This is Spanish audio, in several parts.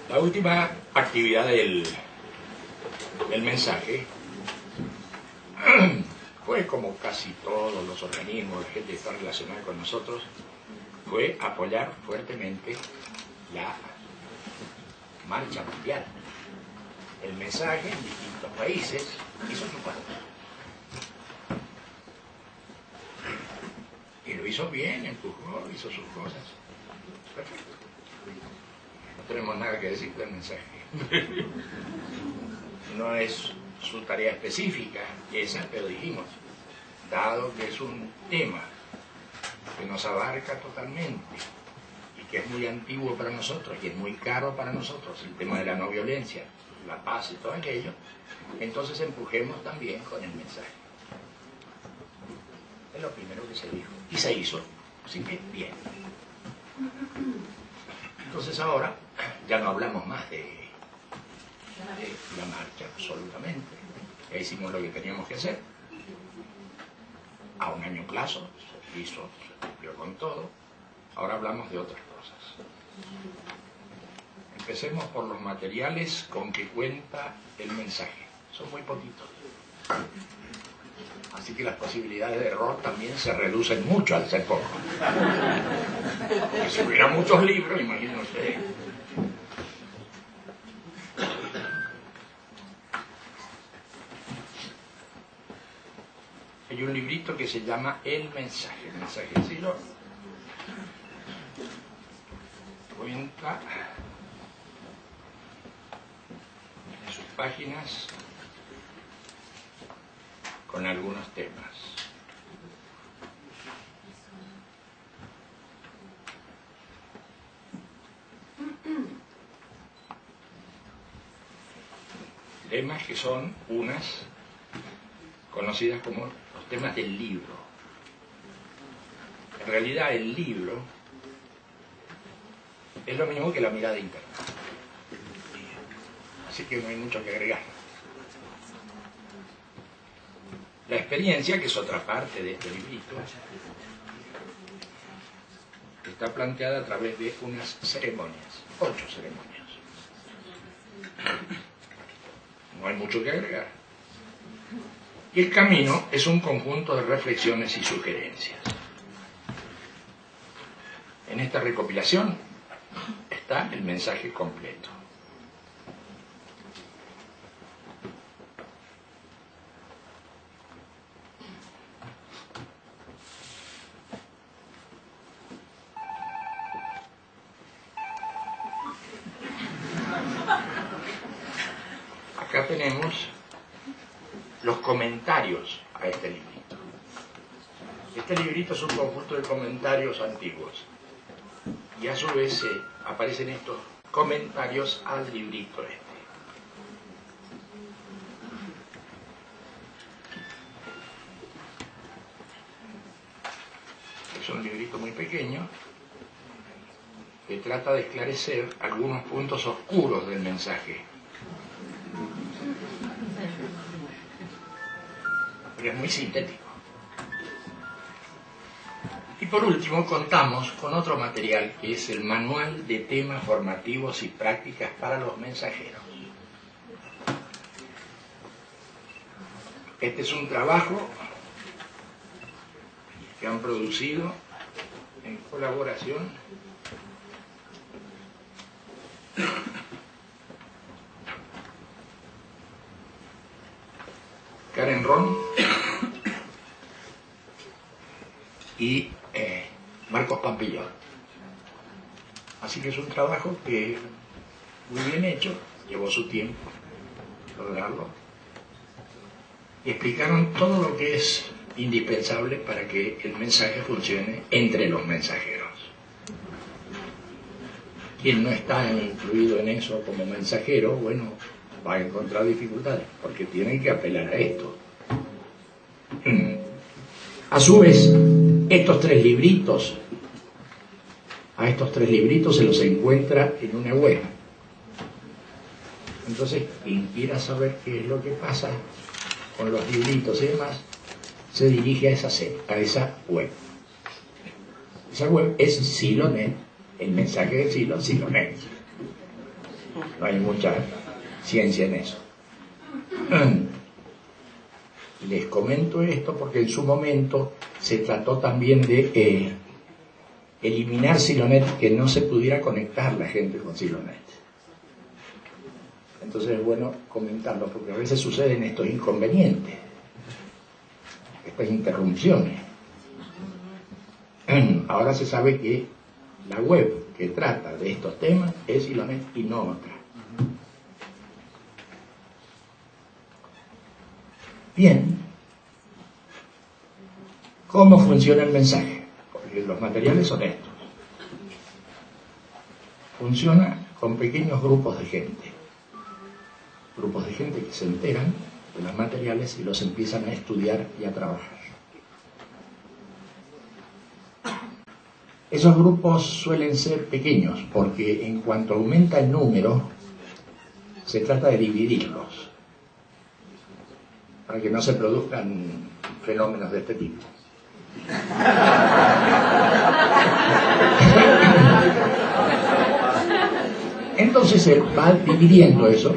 La última actividad del mensaje fue, como casi todos los organismos, la gente que está relacionada con nosotros, fue apoyar fuertemente la marcha mundial. El mensaje en distintos países hizo su parte. Y lo hizo bien, empujó, hizo sus cosas. Perfecto. No tenemos nada que decir del mensaje. No es su tarea específica esa, pero dijimos, dado que es un tema que nos abarca totalmente y que es muy antiguo para nosotros y es muy caro para nosotros, el tema de la no violencia, la paz y todo aquello, entonces empujemos también con el mensaje. Es lo primero que se dijo y se hizo, así que bien. Entonces ahora ya no hablamos más de la marcha, absolutamente. Ya hicimos lo que teníamos que hacer. A un año plazo, se hizo, se cumplió con todo. Ahora hablamos de otras cosas. Empecemos por los materiales con que cuenta el mensaje. Son muy poquitos. Así que las posibilidades de error también se reducen mucho al ser poco. Porque si hubiera muchos libros, imagínense ustedes. Hay un librito que se llama El mensaje. El mensaje de Silo cuenta en sus páginas con algunos temas. Temas que son unas conocidas como los temas del libro. En realidad el libro es lo mismo que la mirada interna. Así que no hay mucho que agregar. La experiencia, que es otra parte de este librito, está planteada a través de unas ceremonias, 8 ceremonias. No hay mucho que agregar. Y el camino es un conjunto de reflexiones y sugerencias. En esta recopilación está el mensaje completo. Acá tenemos los comentarios a este librito. Este librito es un conjunto de comentarios antiguos y a su vez aparecen estos comentarios al librito este. Es un librito muy pequeño que trata de esclarecer algunos puntos oscuros del mensaje. Pero es muy sintético. Y por último contamos con otro material que es el Manual de Temas Formativos y Prácticas para los Mensajeros. Este es un trabajo que han producido en colaboración Karen Ron y Marcos Pampillón. Así que es un trabajo que muy bien hecho, llevó su tiempo lograrlo, y explicaron todo lo que es indispensable para que el mensaje funcione entre los mensajeros. Quien no está incluido en eso como mensajero, bueno, va a encontrar dificultades, porque tienen que apelar a esto. A su vez, a estos tres libritos se los encuentra en una web. Entonces, quien quiera saber qué es lo que pasa con los libritos y demás, se dirige a esa web. Esa web es Silonet, el mensaje de Silo, Silonet. No hay mucha ciencia en eso. Les comento esto porque en su momento se trató también de eliminar Silonet, que no se pudiera conectar la gente con Silonet. Entonces es bueno comentarlo porque a veces suceden estos inconvenientes, estas interrupciones. Ahora se sabe que la web que trata de estos temas es Silonet y no otra. Bien, ¿cómo funciona el mensaje? Porque los materiales son estos. Funciona con pequeños grupos de gente. Grupos de gente que se enteran de los materiales y los empiezan a estudiar y a trabajar. Esos grupos suelen ser pequeños porque en cuanto aumenta el número, se trata de dividirlos para que no se produzcan fenómenos de este tipo. Entonces se va dividiendo eso.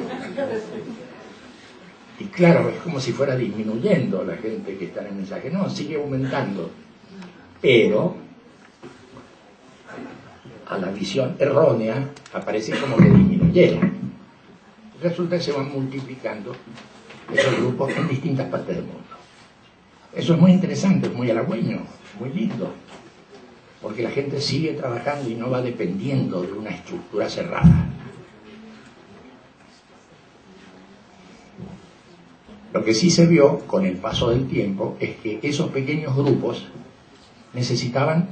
Y claro, es como si fuera disminuyendo la gente que está en el mensaje. No, sigue aumentando. Pero a la visión errónea aparece como que disminuyera. Resulta que se van multiplicando esos grupos en distintas partes del mundo. Eso es muy interesante, es muy halagüeño, muy lindo, porque la gente sigue trabajando y no va dependiendo de una estructura cerrada. Lo que sí se vio con el paso del tiempo es que esos pequeños grupos necesitaban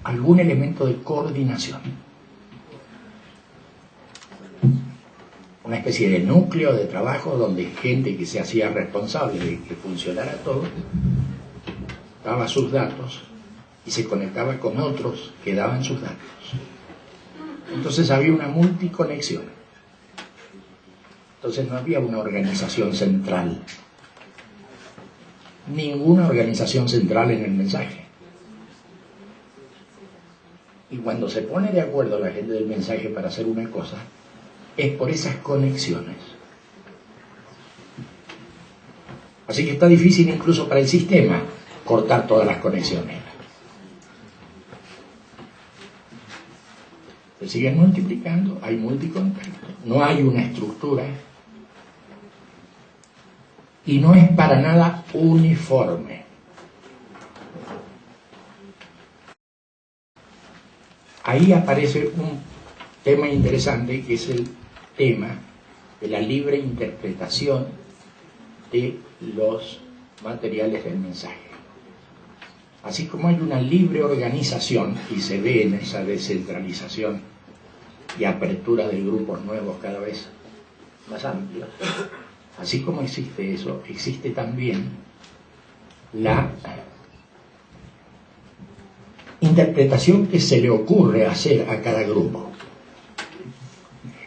algún elemento de coordinación. Una especie de núcleo de trabajo donde gente que se hacía responsable de que funcionara todo daba sus datos y se conectaba con otros que daban sus datos. Entonces había una multiconexión. Entonces no había una organización central. Ninguna organización central en el mensaje. Y cuando se pone de acuerdo la gente del mensaje para hacer una cosa, es por esas conexiones. Así que está difícil incluso para el sistema cortar todas las conexiones. Se siguen multiplicando, hay multicontacto, no hay una estructura y no es para nada uniforme. Ahí aparece un tema interesante que es el tema de la libre interpretación de los materiales del mensaje. Así como hay una libre organización, y se ve en esa descentralización y apertura de grupos nuevos cada vez más amplios, así como existe eso, existe también la interpretación que se le ocurre hacer a cada grupo.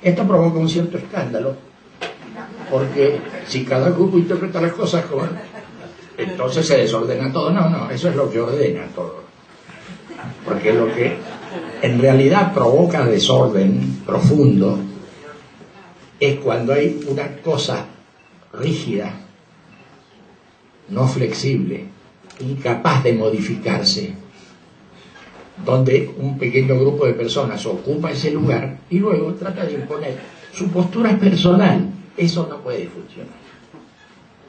Esto provoca un cierto escándalo, porque si cada grupo interpreta las cosas como, entonces se desordena todo. No, eso es lo que ordena todo. Porque lo que en realidad provoca desorden profundo es cuando hay una cosa rígida, no flexible, incapaz de modificarse, donde un pequeño grupo de personas ocupa ese lugar y luego trata de imponer su postura personal. Eso no puede funcionar.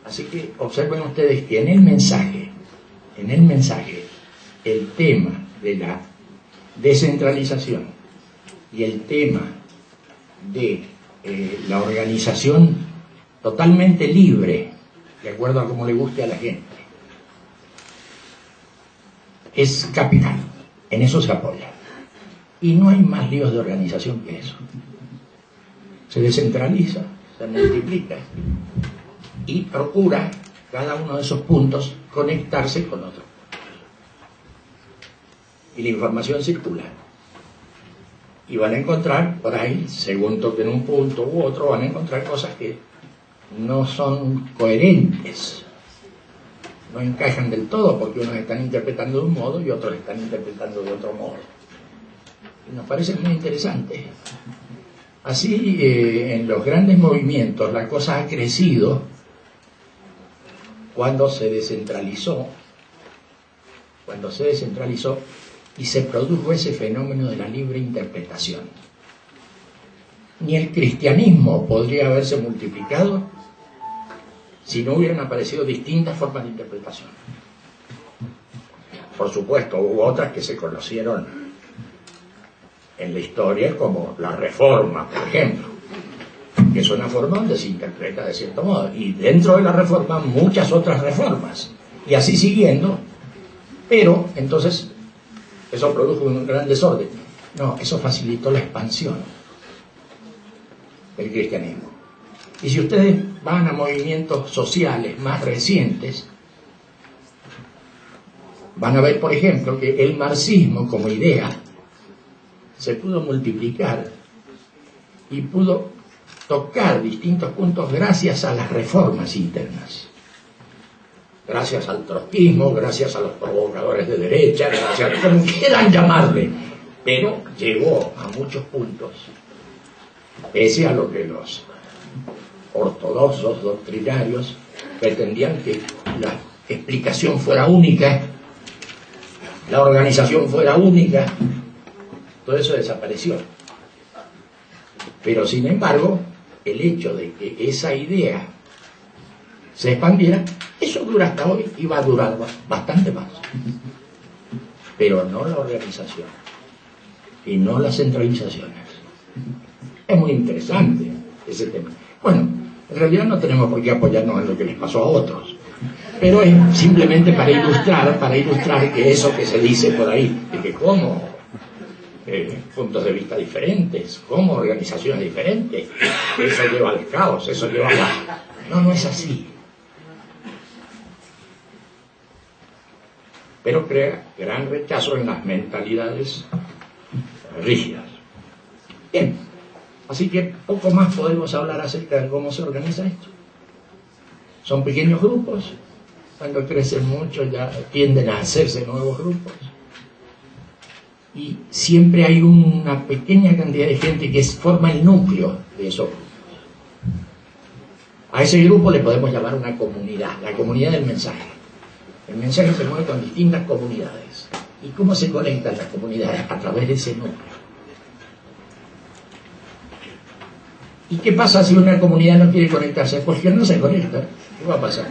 Así que observen ustedes que en el mensaje, el tema de la descentralización y el tema de la organización totalmente libre, de acuerdo a cómo le guste a la gente, es capital. En eso se apoya. Y no hay más líos de organización que eso. Se descentraliza, se multiplica y procura cada uno de esos puntos conectarse con otros puntos. Y la información circula. Y van a encontrar por ahí, según toquen un punto u otro, van a encontrar cosas que no son coherentes. No encajan del todo porque unos están interpretando de un modo y otros están interpretando de otro modo. Y nos parece muy interesante Así, en los grandes movimientos, la cosa ha crecido cuando se descentralizó y se produjo ese fenómeno de la libre interpretación. Ni el cristianismo podría haberse multiplicado si no hubieran aparecido distintas formas de interpretación. Por supuesto, hubo otras que se conocieron en la historia, como la Reforma, por ejemplo, que es una forma donde se interpreta de cierto modo, y dentro de la Reforma muchas otras reformas, y así siguiendo, pero entonces eso produjo un gran desorden. No, eso facilitó la expansión del cristianismo. Y si ustedes van a movimientos sociales más recientes, van a ver, por ejemplo, que el marxismo como idea se pudo multiplicar y pudo tocar distintos puntos gracias a las reformas internas, gracias al trotskismo, gracias a los provocadores de derecha, gracias, como quieran llamarle, pero llegó a muchos puntos, pese a lo que los ortodoxos doctrinarios pretendían, que la explicación fuera única, la organización fuera única. Todo eso desapareció. Pero sin embargo, el hecho de que esa idea se expandiera, eso dura hasta hoy y va a durar bastante más. Pero no la organización y no las centralizaciones. Es muy interesante ese tema. Bueno, en realidad no tenemos por qué apoyarnos en lo que les pasó a otros, pero es simplemente para ilustrar que eso que se dice por ahí, de que cómo puntos de vista diferentes, como organizaciones diferentes, eso lleva al caos, eso lleva a... No es así. Pero crea gran rechazo en las mentalidades rígidas. Bien, así que poco más podemos hablar acerca de cómo se organiza esto. Son pequeños grupos, cuando crecen mucho ya tienden a hacerse nuevos grupos. Y siempre hay una pequeña cantidad de gente que forma el núcleo de esos grupos. A ese grupo le podemos llamar una comunidad, la comunidad del mensaje. El mensaje se mueve con distintas comunidades. ¿Y cómo se conectan las comunidades? A través de ese núcleo. ¿Y qué pasa si una comunidad no quiere conectarse? Pues que no se conecta. ¿Qué va a pasar?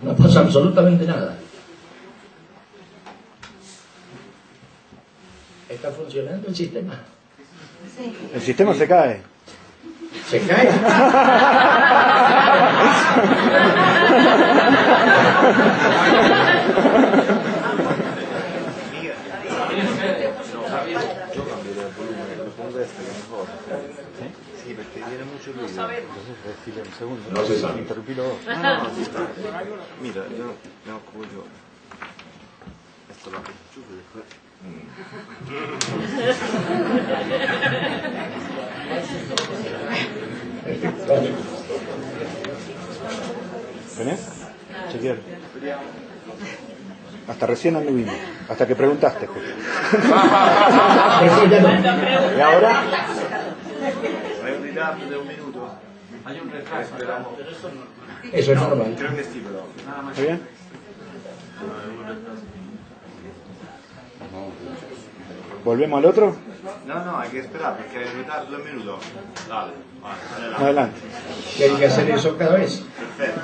No pasa absolutamente nada. ¿Está funcionando el sistema? Sí. El sistema se cae. ¿Se cae? Sí, perché viene mucho ruido. Entonces decirle un segundo. No se sabe. Interrumpilo vos. Mira, yo me occupo yo. Esto lo chiuso después. ¿Tenés? Chequear. Hasta recién anduvimos, hasta que preguntaste. ¿Y ahora? Hay un retraso de un minuto. Hay un retraso. Eso es normal. Creo que sí, pero... ¿Está bien? ¿Volvemos al otro? No, hay que esperar, porque hay un retraso de un minuto. Dale, adelante. ¿Y hay que hacer eso cada vez? Perfecto.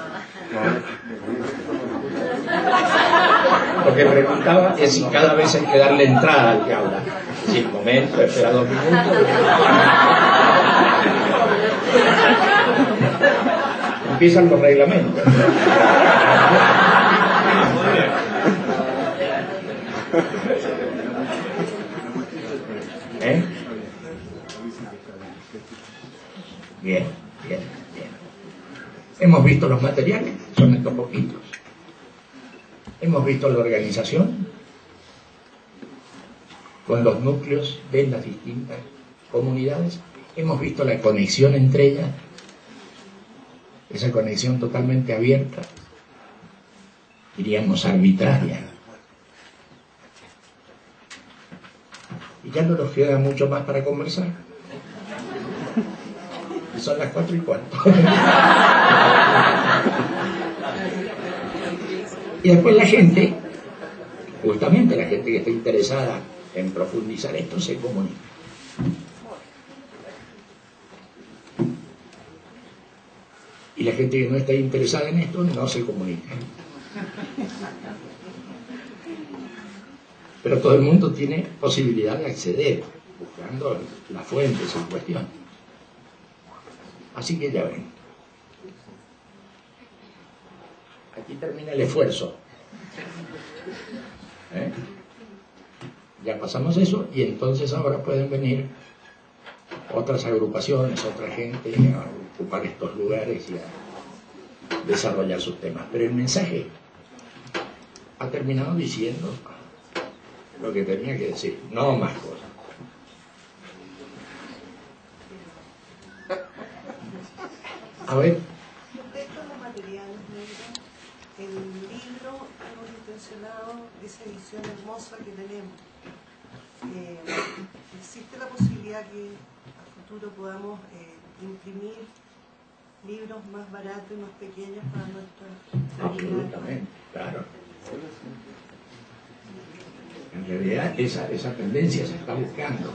Lo que preguntaba es si cada vez hay que darle entrada al que habla. Si el momento, espera 2 minutos. Empiezan los reglamentos. ¿Eh? Bien. Hemos visto los materiales, son estos poquitos. Hemos visto la organización con los núcleos de las distintas comunidades. Hemos visto la conexión entre ellas, esa conexión totalmente abierta, diríamos arbitraria. Y ya no nos queda mucho más para conversar. Y son las 4:15. Y después la gente, justamente la gente que está interesada en profundizar esto, se comunica. Y la gente que no está interesada en esto no se comunica. Pero todo el mundo tiene posibilidad de acceder, buscando las fuentes en cuestión. Así que ya ven. Aquí termina el esfuerzo. Ya pasamos eso y entonces ahora pueden venir otras agrupaciones, otra gente a ocupar estos lugares y a desarrollar sus temas. Pero el mensaje ha terminado diciendo lo que tenía que decir, no más cosas. A ver. Respecto a los materiales negros, el libro hemos intencionado esa edición hermosa que tenemos. ¿Existe la posibilidad que a futuro podamos imprimir libros más baratos y más pequeños para nuestra Absolutamente, claro. En realidad esa tendencia se está buscando.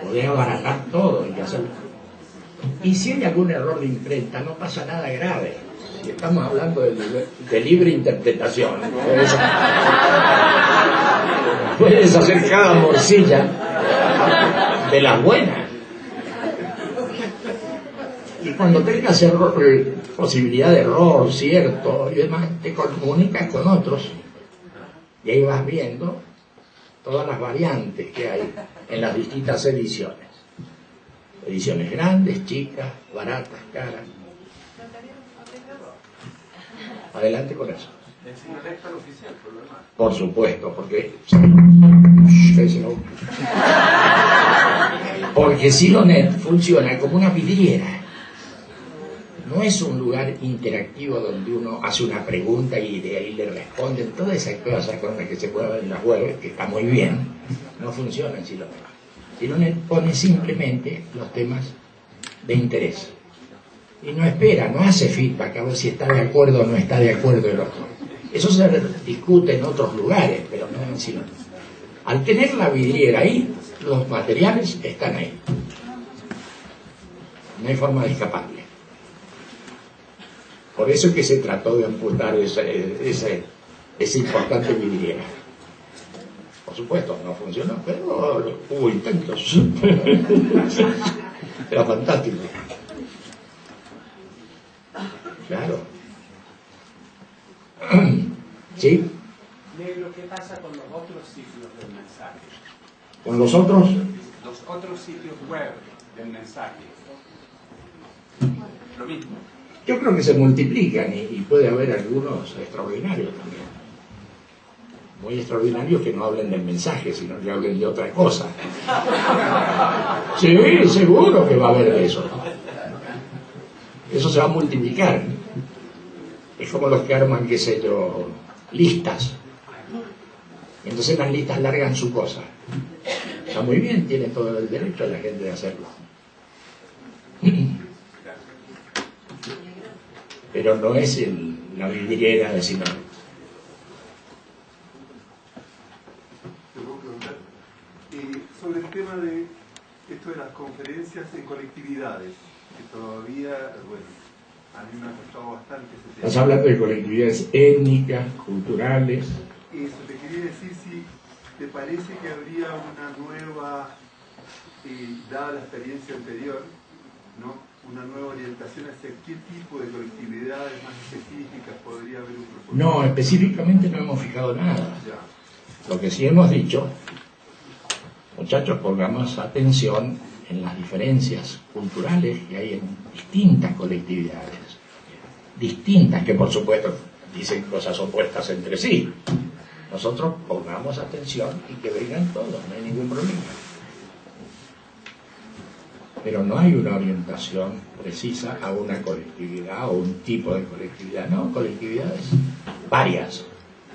Poder abaratar todo y hacerlo. Y si hay algún error de imprenta, no pasa nada grave. Si estamos hablando de libre interpretación, puedes hacer cada morcilla de las buenas. Y cuando tengas posibilidad de error, cierto, y demás, te comunicas con otros. Y ahí vas viendo todas las variantes que hay en las distintas ediciones. Ediciones grandes, chicas, baratas, caras. Adelante con eso. Por supuesto, porque Silonet funciona como una vidriera. No es un lugar interactivo donde uno hace una pregunta y de ahí le responden. Todas esas cosas con las que se mueven en las webs, que está muy bien, no funciona en Silonet. Silonet pone simplemente los temas de interés. Y no espera, no hace feedback a ver si está de acuerdo o no está de acuerdo el otro. Eso se discute en otros lugares, pero no en Silonet. Al tener la vidriera ahí, los materiales están ahí. No hay forma de escaparle. Por eso es que se trató de amputar esa importante vidriera. Por supuesto, no funcionó, pero hubo intentos. Era fantástico. Claro. ¿Sí? Negro, ¿qué pasa con los otros sitios del mensaje? ¿Con los otros? Los otros sitios web del mensaje. Lo mismo. Yo creo que se multiplican y puede haber algunos extraordinarios también. Muy extraordinarios que no hablen del mensaje, sino que hablen de otra cosa. Sí, seguro que va a haber eso. Eso se va a multiplicar. Es como los que arman, qué sé yo, listas. Entonces las listas largan su cosa. Está muy bien, tiene todo el derecho la gente de hacerlo. Pero no es la vidriera de Silonet. Te puedo preguntar sobre el tema de esto de las conferencias en colectividades, que todavía, bueno, a mí me ha costado bastante ese tema. Estás hablando de colectividades étnicas, culturales. Eso, te quería decir si te parece que habría una nueva, dada la experiencia anterior, ¿no?, una nueva orientación hacia qué tipo de colectividades más específicas podría haber un propósito. No, específicamente no hemos fijado nada. Ya. Lo que sí hemos dicho, muchachos, pongamos atención en las diferencias culturales que hay en distintas colectividades, distintas que por supuesto dicen cosas opuestas entre sí. Nosotros pongamos atención y que vengan todos, no hay ningún problema. Pero no hay una orientación precisa a una colectividad o un tipo de colectividad, no, colectividades varias.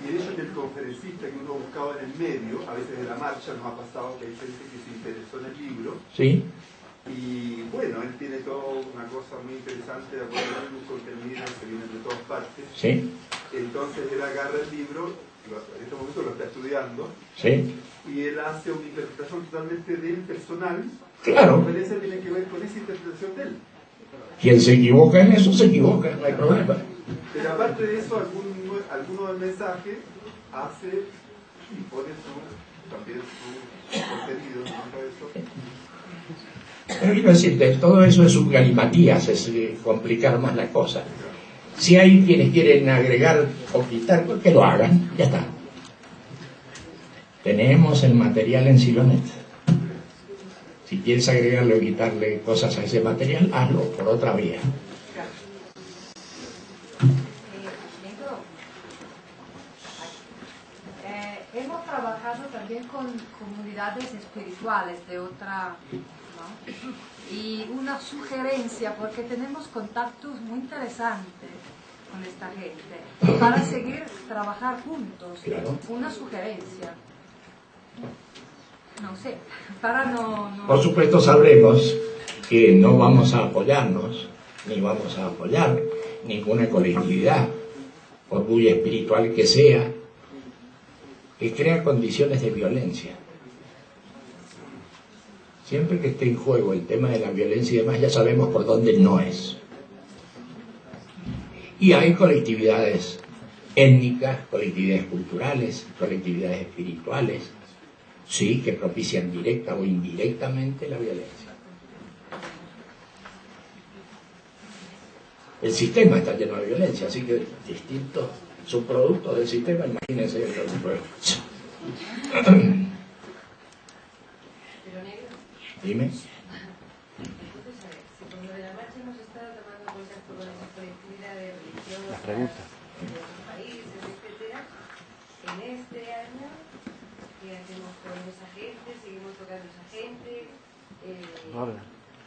Y de hecho que el conferencista que uno buscaba en el medio, a veces de la marcha, nos ha pasado que hay gente que se interesó en el libro, ¿Sí? Y bueno, él tiene toda una cosa muy interesante, de acuerdo al uso del término, que vienen de todas partes. ¿Sí? Entonces él agarra el libro, en este momento lo está estudiando, ¿Sí? y él hace una interpretación totalmente de él, personal. Claro. La conferencia tiene que ver con esa interpretación de él. Quien se equivoca en eso, se equivoca, no hay problema. Pero aparte de eso, alguno del mensaje hace y pone también su contenido, ¿no? Todo eso. Pero quiero decirte, todo eso es un galimatías, es complicar más la cosa. Si hay quienes quieren agregar o quitar, que lo hagan, ya está. Tenemos el material en Silonet. Si quieres agregarle o quitarle cosas a ese material, hazlo por otra vía. Hemos trabajado también con comunidades espirituales de otra, ¿no? Y una sugerencia, porque tenemos contactos muy interesantes con esta gente, para seguir trabajar juntos. Claro. Una sugerencia. No sé, para no... Por supuesto sabremos que no vamos a apoyarnos, ni vamos a apoyar ninguna colectividad, por muy espiritual que sea, que crea condiciones de violencia. Siempre que esté en juego el tema de la violencia y demás, ya sabemos por dónde no es. Y hay colectividades étnicas, colectividades culturales, colectividades espirituales, sí, que propician directa o indirectamente la violencia. El sistema está lleno de violencia, así que distintos subproductos del sistema, imagínense el producto. Dime. Si cuando de la marcha hemos estado tomando contacto con esas colectividades religiosas de otros países, etcétera, en este año, ¿qué hacemos con esa gente? ¿Seguimos tocando a esa gente?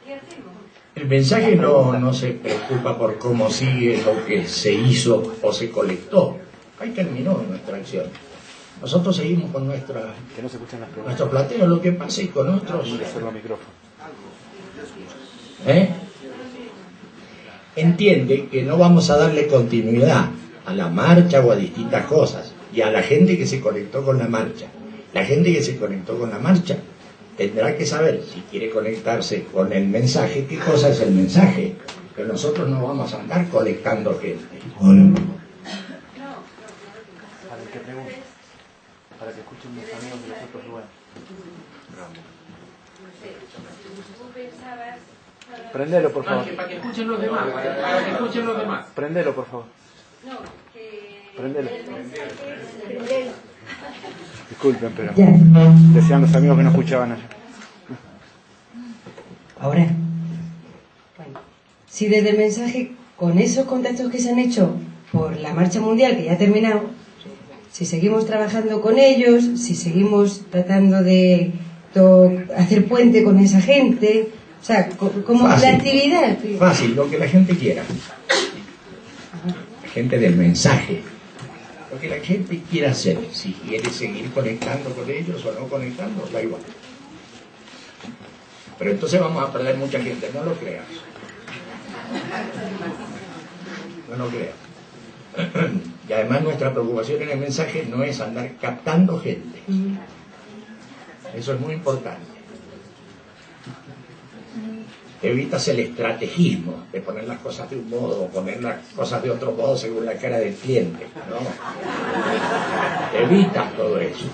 ¿Qué hacemos? El mensaje no se preocupa por cómo sigue lo que se hizo o se colectó. Ahí terminó nuestra acción. Nosotros seguimos con nuestro planteo, lo que pase con otros. Entiende que no vamos a darle continuidad a la marcha o a distintas cosas, y a la gente que se conectó con la marcha. La gente que se conectó con la marcha tendrá que saber, si quiere conectarse con el mensaje, qué cosa es el mensaje. Pero nosotros no vamos a andar colectando gente. Para que escuchen mis amigos de los otros lugares. Prendelo, por favor. Para que escuchen los demás. Para que escuchen los demás. Prendelo, por favor. No, que... Prendelo. El mensaje es... Disculpen, pero decían los amigos que no escuchaban allá. Ahora, bueno, si desde el mensaje, con esos contactos que se han hecho por la marcha mundial, que ya ha terminado, si seguimos trabajando con ellos, si seguimos tratando de hacer puente con esa gente, o sea, como fácil, la actividad. Fácil, lo que la gente quiera. La gente del mensaje. Lo que la gente quiera hacer, si quiere seguir conectando con ellos o no conectando, da igual. Pero entonces vamos a perder mucha gente, no lo creas. No lo creas. Y además nuestra preocupación en el mensaje no es andar captando gente. Eso es muy importante. Evitas el estrategismo de poner las cosas de un modo o poner las cosas de otro modo según la cara del cliente, ¿no? Evitas todo eso.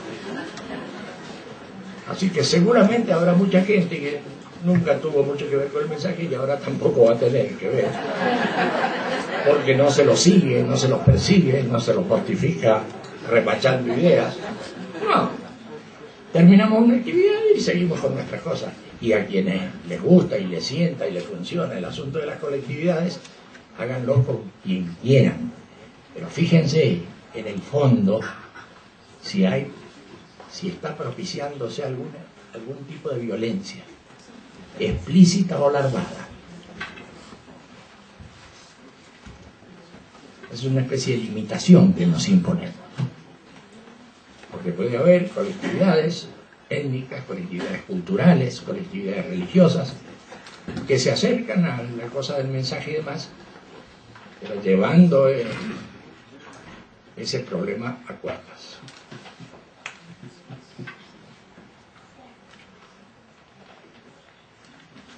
Así que seguramente habrá mucha gente que nunca tuvo mucho que ver con el mensaje y ahora tampoco va a tener que ver. Porque no se los sigue, no se los persigue, no se los mortifica repachando ideas. No. Terminamos una actividad y seguimos con nuestras cosas. Y a quienes les gusta y les sienta y les funciona el asunto de las colectividades, háganlo con quien quieran. Pero fíjense en el fondo si está propiciándose algún tipo de violencia, explícita o larvada. Es una especie de limitación que nos imponemos. Porque puede haber colectividades étnicas, colectividades culturales, colectividades religiosas, que se acercan a la cosa del mensaje y demás, pero llevando ese problema a cuerdas.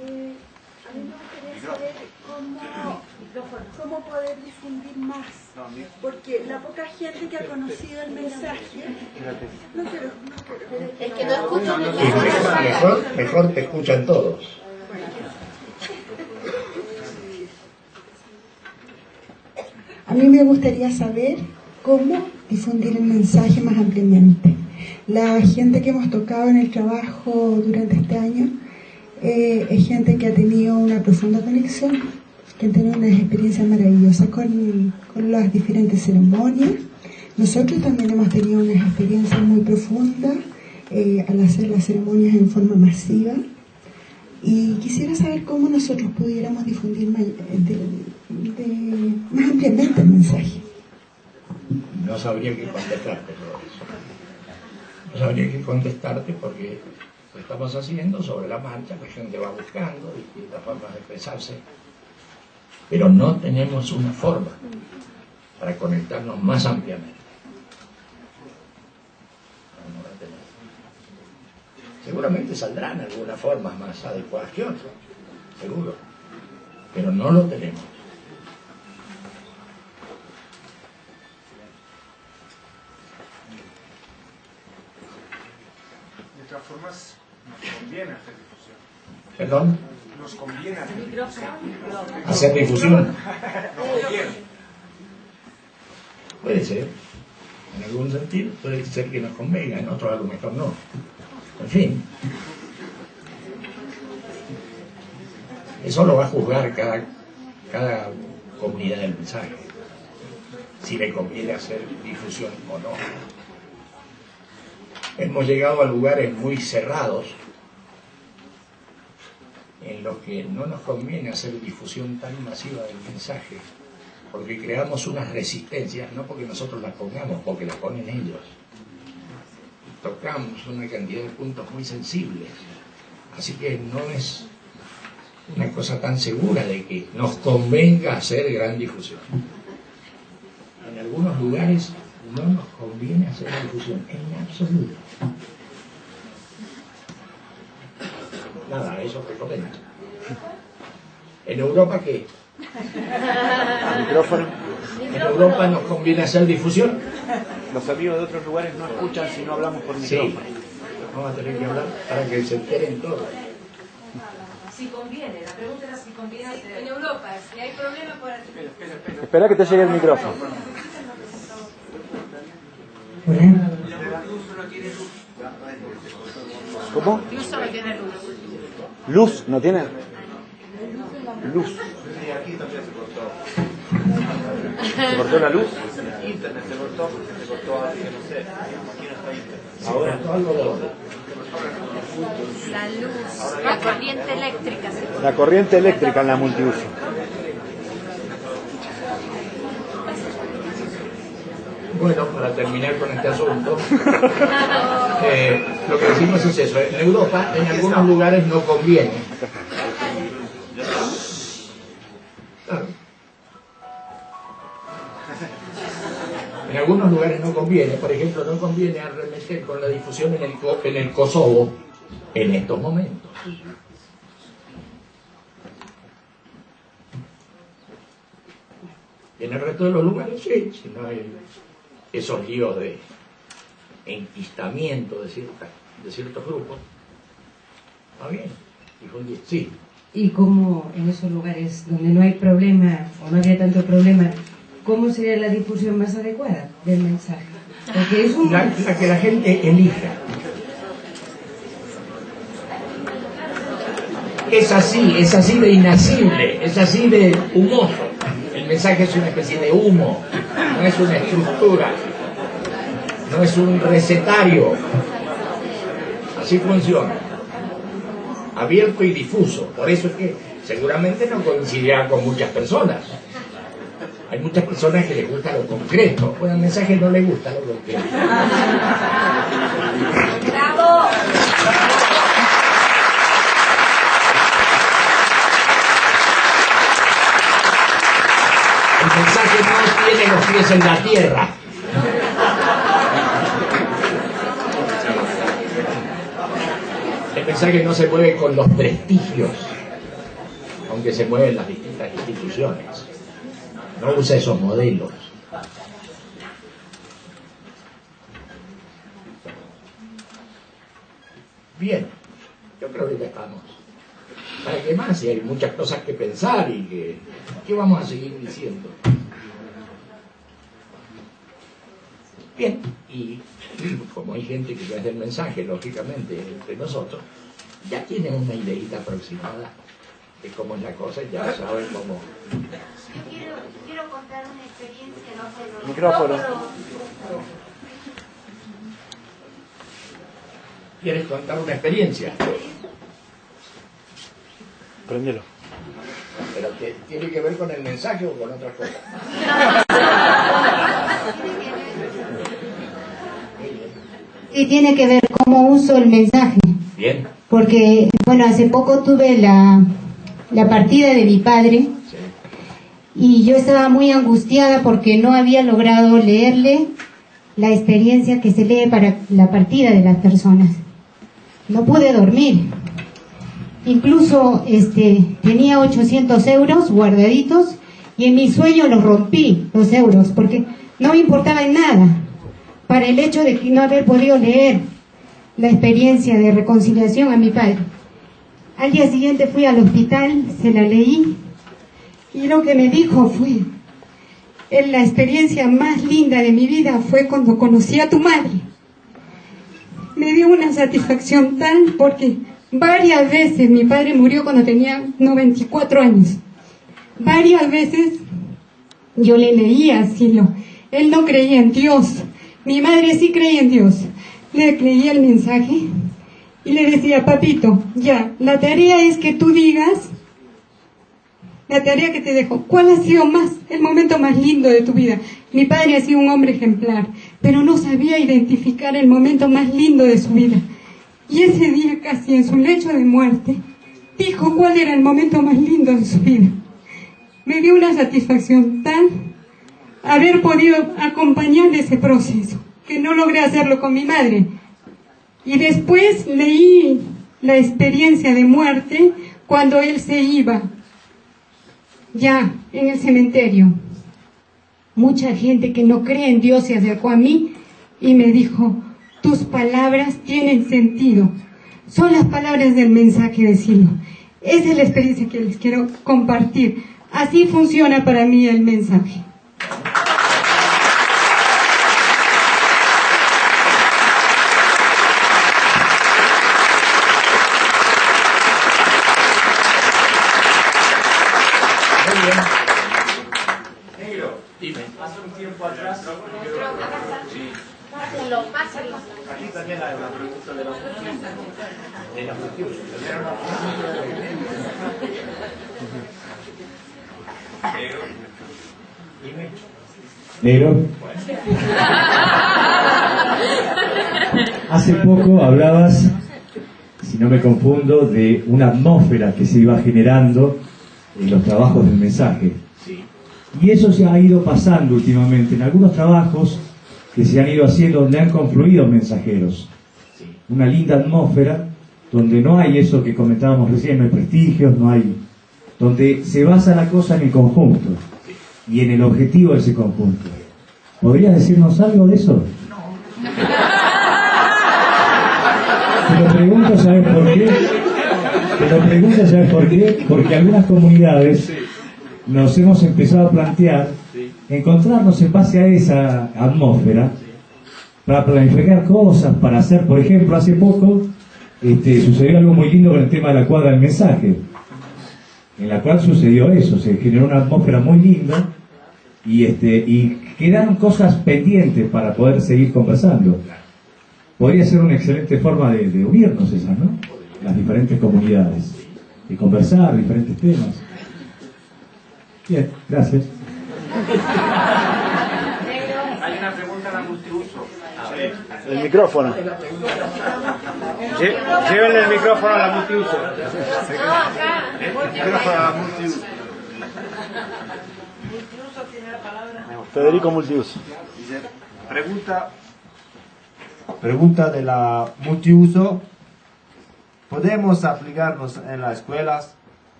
A mí me gustaría saber cómo poder difundir más, porque la poca gente que ha conocido el mensaje, Es que no escuchan el Mejor te escuchan todos. a mí me gustaría saber cómo difundir el mensaje más ampliamente. La gente que hemos tocado en el trabajo durante este año es gente que ha tenido una profunda conexión, que han tenido unas experiencias maravillosas con las diferentes ceremonias. Nosotros también hemos tenido unas experiencias muy profundas al hacer las ceremonias en forma masiva. Y quisiera saber cómo nosotros pudiéramos difundir más ampliamente el mensaje. No sabría qué contestarte todo eso. No sabría qué contestarte porque lo estamos haciendo sobre la marcha, la gente va buscando distintas formas de expresarse, pero no tenemos una forma para conectarnos más ampliamente. No la tenemos. Seguramente saldrán algunas formas más adecuadas que otras, seguro, pero no lo tenemos. De todas formas, nos conviene hacer difusión. ¿Perdón? Nos conviene hacer difusión. ¿Hacer difusión? Nos conviene. Puede ser. En algún sentido puede ser que nos convenga, en otros a lo mejor no. En fin. Eso lo va a juzgar cada comunidad del mensaje. Si le conviene hacer difusión o no. Hemos llegado a lugares muy cerrados en los que no nos conviene hacer difusión tan masiva del mensaje, porque creamos unas resistencias, no porque nosotros las pongamos, porque las ponen ellos. Tocamos una cantidad de puntos muy sensibles, así que no es una cosa tan segura de que nos convenga hacer gran difusión. En algunos lugares no nos conviene hacer difusión, en absoluto. Nada, eso te comento. ¿En Europa qué? Micrófono. ¿En Europa nos conviene hacer difusión? Los amigos de otros lugares no escuchan si no hablamos por Sí, micrófono. vamos a tener que hablar para que se enteren todos. Si conviene, la pregunta era si conviene hacer. En Europa, si hay problema por... Espera que te llegue el micrófono. Hola. ¿Cómo? Luz solo tiene luz. ¿Luz? ¿No tiene? Luz. ¿Se cortó la luz? Internet se cortó algo que no sé. Aquí no está internet. Ahora algo de orden. La luz, la corriente eléctrica. La corriente eléctrica en la multiuso. Bueno, para terminar con este asunto, lo que decimos es eso. En Europa, en algunos lugares no conviene. Claro. En algunos lugares no conviene. Por ejemplo, no conviene arremeter con la difusión en el Kosovo en estos momentos. Y en el resto de los lugares sí, si no hay esos líos de enquistamiento de ciertos grupos, está bien, difundir, sí. Y cómo en esos lugares donde no hay problema o no había tanto problema, ¿cómo sería la difusión más adecuada del mensaje? Porque es un... La que la gente elija. Es así de inacible, es así de humoso. El mensaje es una especie de humo, no es una estructura, no es un recetario. Así funciona. Abierto y difuso. Por eso es que seguramente no coincidirá con muchas personas. Hay muchas personas que les gusta lo concreto. Bueno, al mensaje no le gusta lo concreto. ¡Bravo! mensaje no tiene los pies en la tierra. El mensaje no se mueve con los prestigios, aunque se mueven las distintas instituciones. No usa esos modelos. Bien, yo creo que ya estamos. ¿Para qué más? Si hay muchas cosas que pensar y que... ¿Qué vamos a seguir diciendo? Bien, y como hay gente que ya es del mensaje, lógicamente, entre nosotros, ya tienen una ideita aproximada de cómo es la cosa, ya saben cómo... Yo quiero contar una experiencia, no sé, los Micrófono. ¿Quieres contar una experiencia? Préndelo. ¿Pero tiene que ver con el mensaje o con otra cosa? Sí, tiene que ver cómo uso el mensaje. Bien. Porque, bueno, hace poco tuve la partida de mi padre. Sí. Y yo estaba muy angustiada porque no había logrado leerle la experiencia que se lee para la partida de las personas. No pude dormir. Incluso tenía 800 euros guardaditos y en mi sueño los rompí, los euros, porque no me importaba en nada. Para el hecho de no haber podido leer la experiencia de reconciliación a mi padre. Al día siguiente fui al hospital, se la leí y lo que me dijo fue: la experiencia más linda de mi vida fue cuando conocí a tu madre. Me dio una satisfacción tal porque varias veces mi padre murió cuando tenía 94 años. Varias veces yo le leía así, él no creía en Dios. Mi madre sí creía en Dios. Le leía el mensaje y le decía: papito, ya, la tarea es que tú digas, la tarea que te dejo, ¿cuál ha sido el momento más lindo de tu vida? Mi padre ha sido un hombre ejemplar, pero no sabía identificar el momento más lindo de su vida. Y ese día, casi en su lecho de muerte, dijo cuál era el momento más lindo de su vida. Me dio una satisfacción tal haber podido acompañar ese proceso, que no logré hacerlo con mi madre. Y después leí la experiencia de muerte cuando él se iba, ya en el cementerio. Mucha gente que no cree en Dios se acercó a mí y me dijo: tus palabras tienen sentido. Son las palabras del mensaje de Silo. Esa es la experiencia que les quiero compartir. Así funciona para mí el mensaje. Hace un tiempo atrás. Pásenlo. Aquí también hay una pregunta de la Negro. Hace poco hablabas, si no me confundo, de una atmósfera que se iba generando en los trabajos del mensaje. Y eso se ha ido pasando últimamente en algunos trabajos que se han ido haciendo donde han confluido mensajeros. Una linda atmósfera donde no hay eso que comentábamos recién, no hay prestigios, no hay... donde se basa la cosa en el conjunto y en el objetivo de ese conjunto. ¿Podrías decirnos algo de eso? Te lo pregunto, ¿sabes por qué? Porque algunas comunidades nos hemos empezado a plantear encontrarnos en base a esa atmósfera para planificar cosas, para hacer, por ejemplo, hace poco sucedió algo muy lindo con el tema de la cuadra del mensaje, en la cual sucedió eso, se generó una atmósfera muy linda y quedaron cosas pendientes para poder seguir conversando. Podría ser una excelente forma de unirnos esas, ¿no? Las diferentes comunidades, de conversar diferentes temas. Bien, gracias. Hay una pregunta a la multiuso. El micrófono. Llévenle el micrófono a la multiuso. El micrófono a la multiuso. Multiuso tiene la palabra. Federico Multiuso. Dice, pregunta de la multiuso. ¿Podemos aplicarnos en las escuelas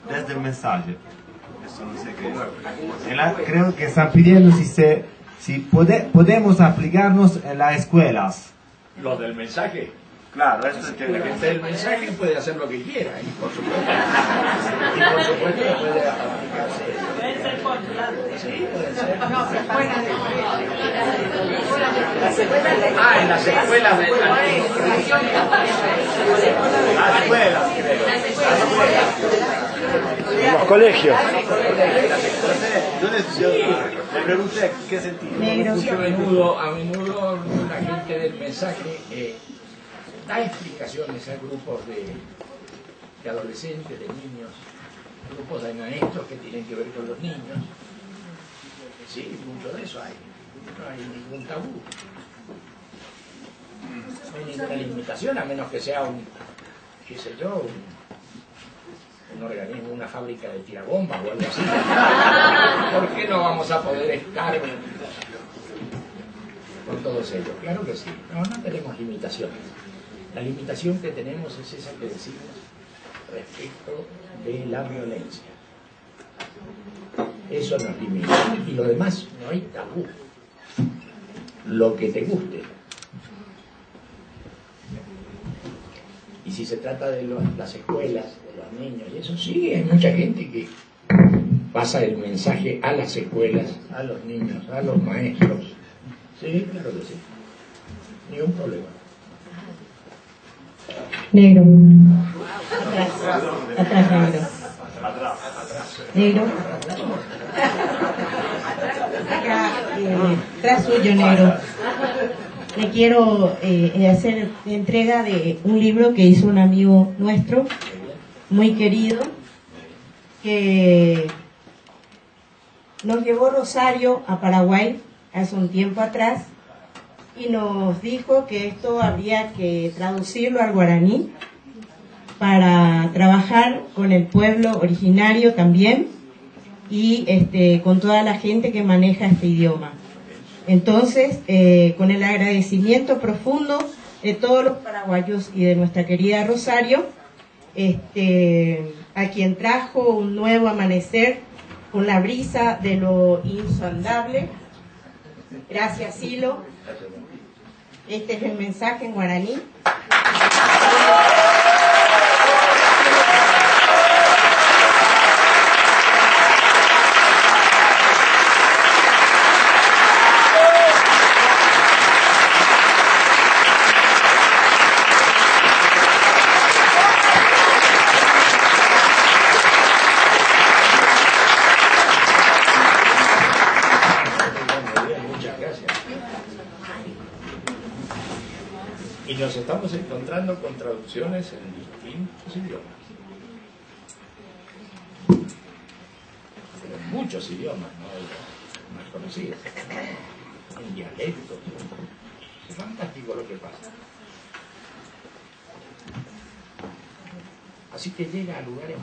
desde el mensaje? Eso no sé qué. Creo que están pidiendo si podemos aplicarnos en las escuelas. Lo del mensaje. Claro, eso es que La gente del mensaje puede hacer lo que quiera y por supuesto puede aplicarse. Puede ser postulante. Sí, puede ser. No, fuera de En las escuelas de las escuelas, En los colegios. Le pregunté qué sentido. A menudo la gente del mensaje da explicaciones a grupos de adolescentes, de niños, grupos de maestros que tienen que ver con los niños. Sí, mucho de eso hay. No hay ningún tabú. No hay ninguna limitación, a menos que sea un organismo, una fábrica de tirabombas o algo así. ¿Por qué no vamos a poder estar con todos ellos? Claro que sí. No tenemos limitaciones. La limitación que tenemos es esa que decimos respecto de la violencia. Eso nos limita. Y lo demás, no hay tabú. Lo que te guste. Y si se trata de las escuelas, de los niños, y eso sí, hay mucha gente que pasa el mensaje a las escuelas, a los niños, a los maestros. Sí, claro que sí. Ni un problema. Negro. Atrás, negro. Negro. Acá, tras suyo, negro. Le quiero hacer entrega de un libro que hizo un amigo nuestro, muy querido, que nos llevó Rosario a Paraguay hace un tiempo atrás y nos dijo que esto habría que traducirlo al guaraní para trabajar con el pueblo originario también y con toda la gente que maneja este idioma. Entonces, con el agradecimiento profundo de todos los paraguayos y de nuestra querida Rosario, a quien trajo un nuevo amanecer con la brisa de lo insondable. Gracias, Silo. Este es el mensaje en guaraní. Y nos estamos encontrando con traducciones en distintos idiomas. Pero en muchos idiomas, no más conocidos. En dialectos. Es fantástico lo que pasa. Así que llega a lugares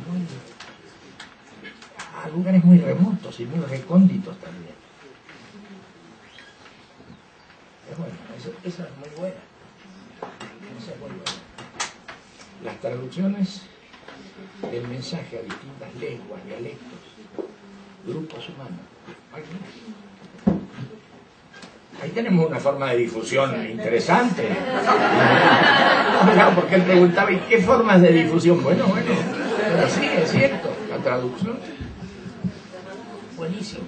muy remotos y muy recónditos también. Es bueno, esa es muy buena. Esa es muy buena. Las traducciones del mensaje a distintas lenguas, dialectos, grupos humanos. Ahí tenemos una forma de difusión interesante. No, porque él preguntaba, ¿y qué formas de difusión? Bueno, pero sí, es cierto, la traducción, buenísimo.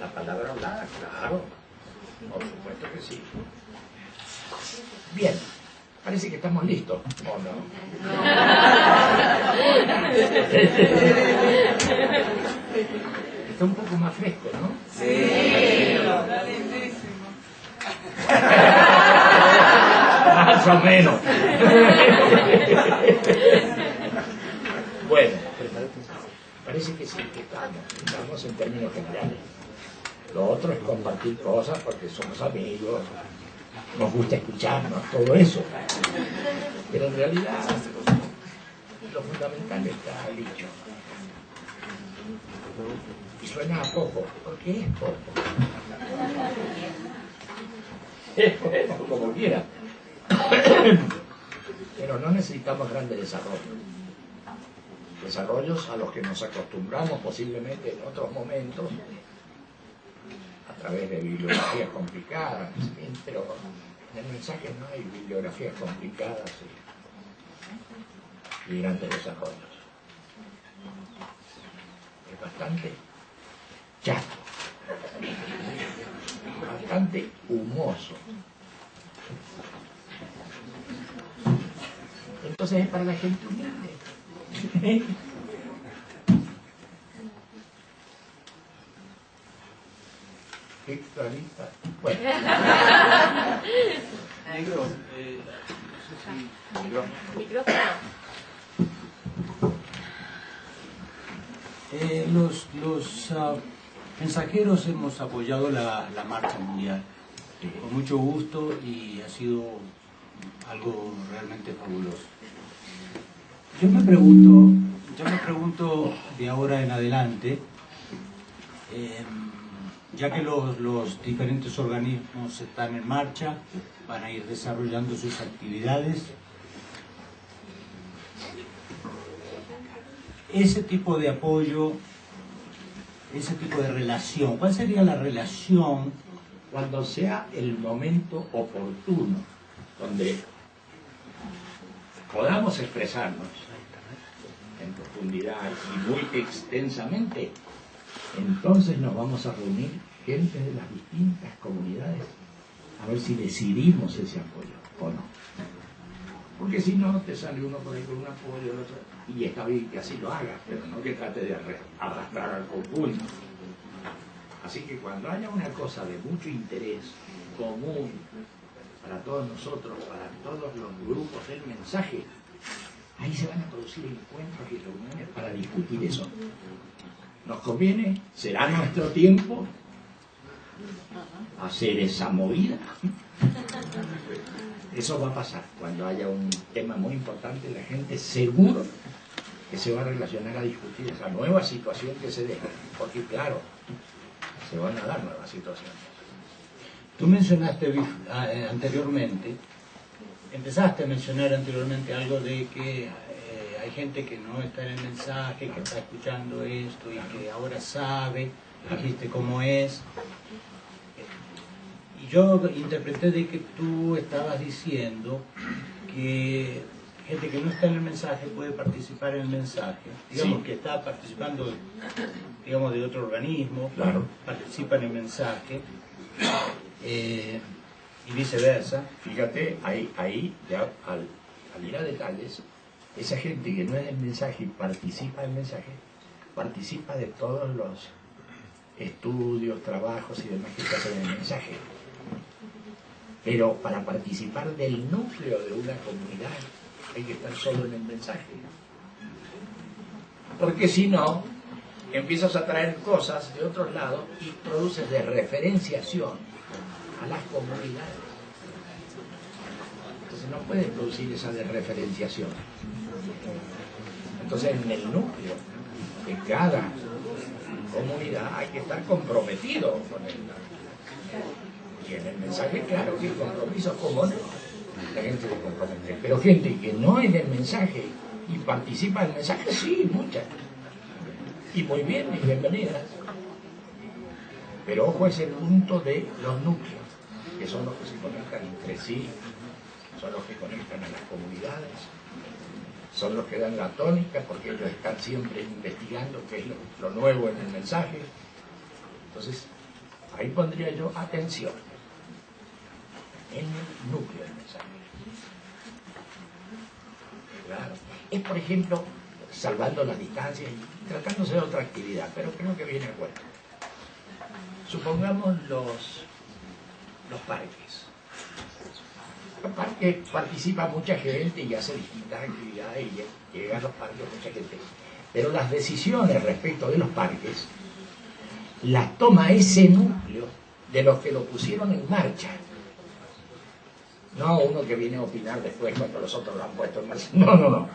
La palabra hablada, claro, por supuesto que sí. Bien, parece que estamos listos, ¿o no? Está un poco más fresco, ¿no? Sí. Más o menos. Bueno, parece que sí, que estamos en términos generales. Lo otro es compartir cosas porque somos amigos, nos gusta escucharnos, todo eso. Pero en realidad lo fundamental está dicho. Y suena a poco, porque es poco. Es poco, como quiera. Pero no necesitamos grandes desarrollos. Desarrollos a los que nos acostumbramos posiblemente en otros momentos, a través de bibliografías complicadas, pero en el mensaje no hay bibliografías complicadas y grandes desarrollos. Es bastante chato, bastante humoso. Entonces es para la gente humilde. ¿Qué clarita? Bueno. Negro, Micrófono. Los mensajeros hemos apoyado la marcha mundial con mucho gusto y ha sido algo realmente fabuloso. Yo me pregunto de ahora en adelante, ya que los diferentes organismos están en marcha, van a ir desarrollando sus actividades, ese tipo de apoyo, ese tipo de relación, ¿cuál sería la relación? Cuando sea el momento oportuno, donde podamos expresarnos en profundidad y muy extensamente, entonces nos vamos a reunir gente de las distintas comunidades a ver si decidimos ese apoyo o no. Porque si no, te sale uno por ahí con un apoyo, el otro, y está bien que así lo haga, pero no que trate de arrastrar al conjunto. Así que cuando haya una cosa de mucho interés común para todos nosotros, para todos los grupos del mensaje, ahí se van a producir encuentros y reuniones para discutir eso. ¿Nos conviene? ¿Será nuestro tiempo hacer esa movida? Eso va a pasar. Cuando haya un tema muy importante, la gente seguro que se va a relacionar a discutir esa nueva situación que se deja. Porque claro, se van a dar nuevas situaciones. Tú mencionaste anteriormente, empezaste a mencionar anteriormente algo de que hay gente que no está en el mensaje, que está escuchando esto y que ahora sabe, dijiste cómo es. Y yo interpreté de que tú estabas diciendo que gente que no está en el mensaje puede participar en el mensaje, digamos sí, que está participando, digamos, de otro organismo, claro, participa en el mensaje, y viceversa. Fíjate, ahí ya al ir a detalles, esa gente que no es del mensaje y participa del mensaje, participa de todos los estudios, trabajos y demás que se hacen en el mensaje. Pero para participar del núcleo de una comunidad hay que estar solo en el mensaje. Porque si no, empiezas a traer cosas de otros lados y produces desreferenciación a las comunidades. Entonces no puedes producir esa desreferenciación. Entonces en el núcleo de cada comunidad hay que estar comprometido con él. Y en el mensaje, claro que el compromiso, como no, la gente se compromete. Pero gente que no es del mensaje y participa del mensaje, sí, muchas. Y muy bien, y bienvenidas. Pero ojo, es el punto de los núcleos, que son los que se conectan entre sí, son los que conectan a las comunidades, son los que dan la tónica, porque ellos están siempre investigando qué es lo nuevo en el mensaje. Entonces, ahí pondría yo atención en el núcleo del mensaje. Claro. Es, por ejemplo, salvando las distancias y tratándose de otra actividad, pero creo que viene a cuento. Supongamos los parques. Los parques participa mucha gente y hace distintas actividades y llega a los parques mucha gente. Pero las decisiones respecto de los parques las toma ese núcleo de los que lo pusieron en marcha. No uno que viene a opinar después cuando los otros lo han puesto en marcha. No.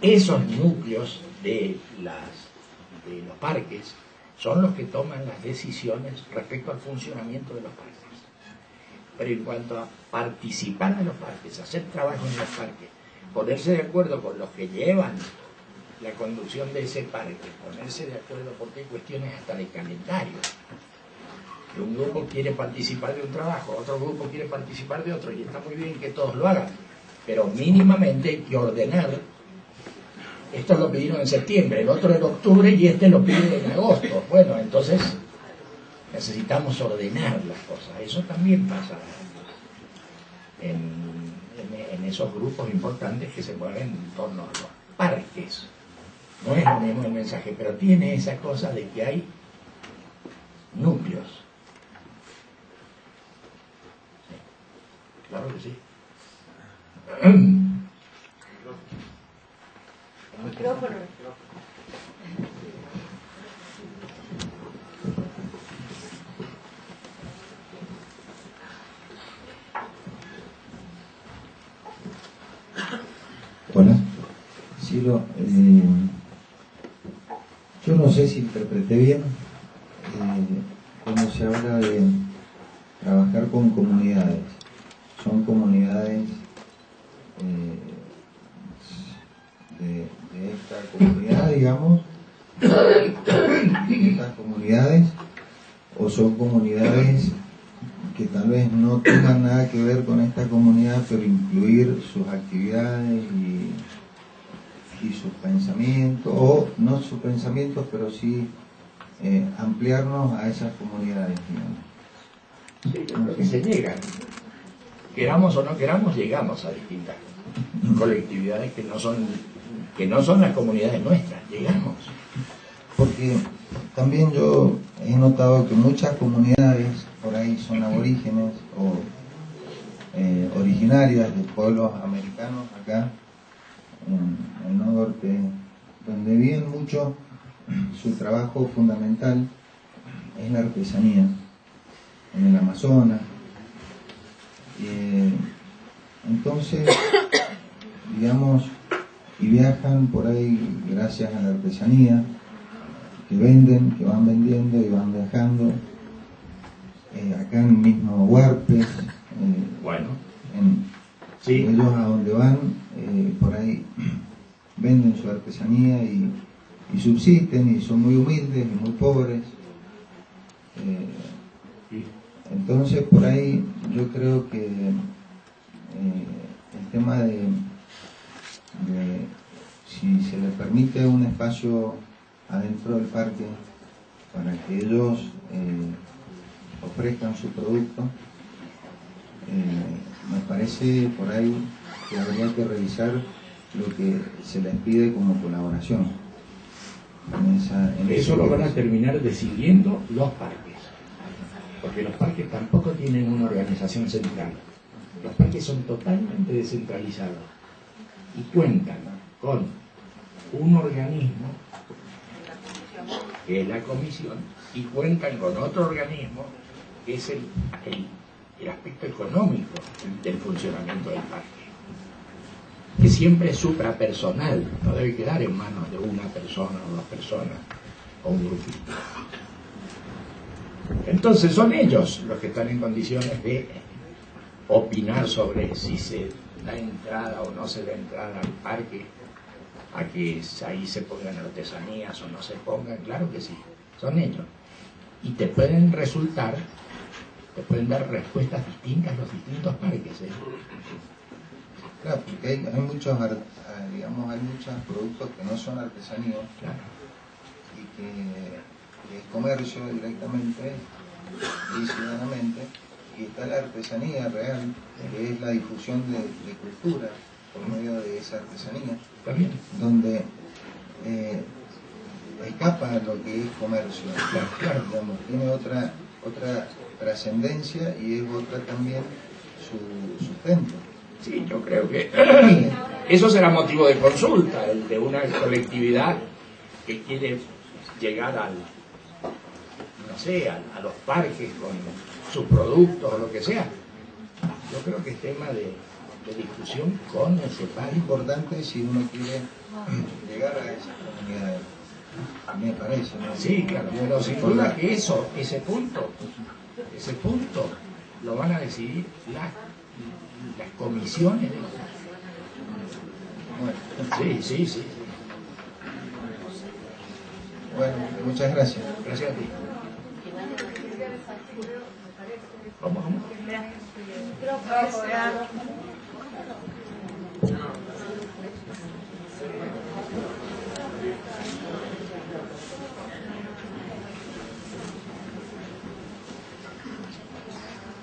Esos núcleos de las de los parques son los que toman las decisiones respecto al funcionamiento de los parques. Pero en cuanto a participar en los parques, hacer trabajo en los parques, ponerse de acuerdo con los que llevan la conducción de ese parque, ponerse de acuerdo porque hay cuestiones hasta de calendario. Que un grupo quiere participar de un trabajo, otro grupo quiere participar de otro, y está muy bien que todos lo hagan, pero mínimamente hay que ordenar. Esto lo pidieron en septiembre, el otro en octubre y este lo pide en agosto. Bueno, entonces necesitamos ordenar las cosas. Eso también pasa en esos grupos importantes que se mueven en torno a los parques. No es lo mismo el mensaje, pero tiene esa cosa de que hay núcleos. Sí, claro que sí. Micrófono. Hola, Ciro, yo no sé si interpreté bien cuando se habla de trabajar con comunidades. Son comunidades de esta comunidad, digamos, de estas comunidades, o son comunidades que tal vez no tengan nada que ver con esta comunidad, pero incluir sus actividades y sus pensamientos, o no sus pensamientos, pero sí ampliarnos a esas comunidades, digamos. Sí, yo creo que se llega. Queramos o no queramos, llegamos a distintas colectividades que no son las comunidades nuestras, llegamos. Porque también yo he notado que muchas comunidades por ahí son aborígenes o originarias de pueblos americanos acá en el norte, donde viven mucho. Su trabajo fundamental es la artesanía en el Amazonas. Entonces, digamos, y viajan por ahí gracias a la artesanía, que venden, que van vendiendo y van viajando. Acá en el mismo Huarpes, sí. Ellos a donde van, por ahí venden su artesanía y subsisten, y son muy humildes y muy pobres. Entonces por ahí yo creo que el tema de si se les permite un espacio adentro del parque para que ellos ofrezcan su producto, me parece por ahí que habría que revisar lo que se les pide como colaboración. Eso lo van a terminar decidiendo los parques, porque los parques tampoco tienen una organización central. Los parques son totalmente descentralizados y cuentan con un organismo que es la comisión, y cuentan con otro organismo que es el aspecto económico del funcionamiento del parque, que siempre es suprapersonal, no debe quedar en manos de una persona o dos personas o un grupito. Entonces son ellos los que están en condiciones de opinar sobre si se da entrada o no se da entrada al parque, a que ahí se pongan artesanías o no se pongan. Claro que sí, son ellos. Y te pueden dar respuestas distintas los distintos parques, ¿eh? Claro, porque hay muchos, digamos, hay muchos productos que no son artesanías, claro, y que es comercio directamente y ciudadanamente, y está la artesanía real, que es la difusión de cultura por medio de esa artesanía, también, donde escapa lo que es comercio, claro, digamos, tiene otra trascendencia y es otra también su sustento. Sí, yo creo que eso será motivo de consulta, el de una colectividad que quiere llegar a los parques con sus productos o lo que sea. Yo creo que es tema de discusión con ese parque. Es importante si uno quiere llegar a esas comunidades. me parece, ¿no? Sí, claro, pero sin duda que ese punto lo van a decidir las comisiones de... Bueno, Sí. Bueno, muchas gracias. Gracias a ti. Vamos.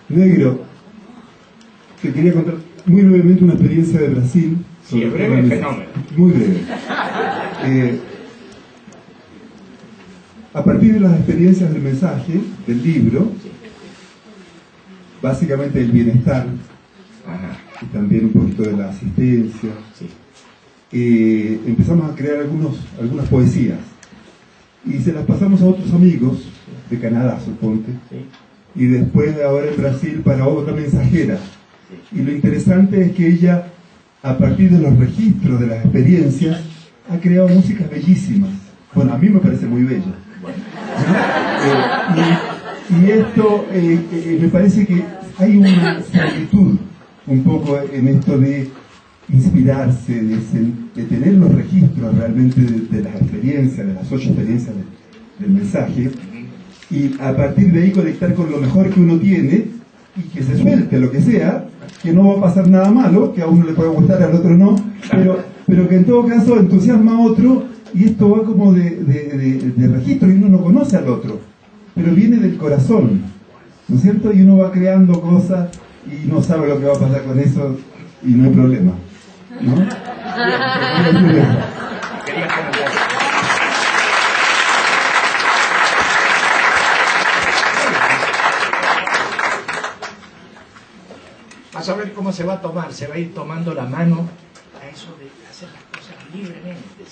Negro, te quería contar muy brevemente una experiencia de Brasil. Sí, es breve, fenómeno. Muy breve. A partir de las experiencias del mensaje, del libro, básicamente el bienestar, y también un poquito de la asistencia, empezamos a crear algunas poesías. Y se las pasamos a otros amigos de Canadá, suponte. Y después ahora en Brasil para otra mensajera. Y lo interesante es que ella, a partir de los registros de las experiencias, ha creado músicas bellísimas. Bueno, a mí me parece muy bella. Y esto me parece que hay una similitud un poco en esto de inspirarse, de tener los registros realmente de las experiencias, de las 8 experiencias del mensaje, y a partir de ahí conectar con lo mejor que uno tiene y que se suelte lo que sea, que no va a pasar nada malo, que a uno le puede gustar, al otro no, pero que en todo caso entusiasma a otro, y esto va como de registro y uno no conoce al otro, pero viene del corazón, ¿no es cierto? Y uno va creando cosas y no sabe lo que va a pasar con eso y no hay problema, ¿no? Vas a ver cómo se va a tomar, se va a ir tomando la mano a eso de hacer las cosas libremente,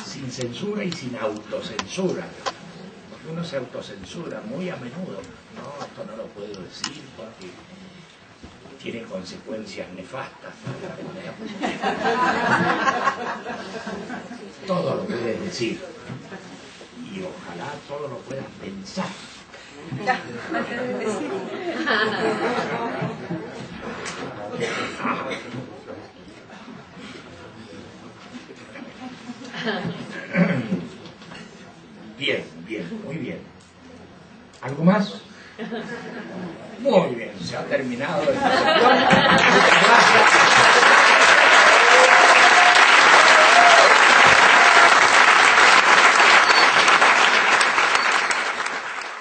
sin censura y sin autocensura. Porque uno se autocensura muy a menudo. No, esto no lo puedo decir porque tiene consecuencias nefastas. Todo lo puedes decir. Y ojalá todo lo puedas pensar. Bien, muy bien. ¿Algo más? Muy bien, se ha terminado esta sesión. Muchas gracias.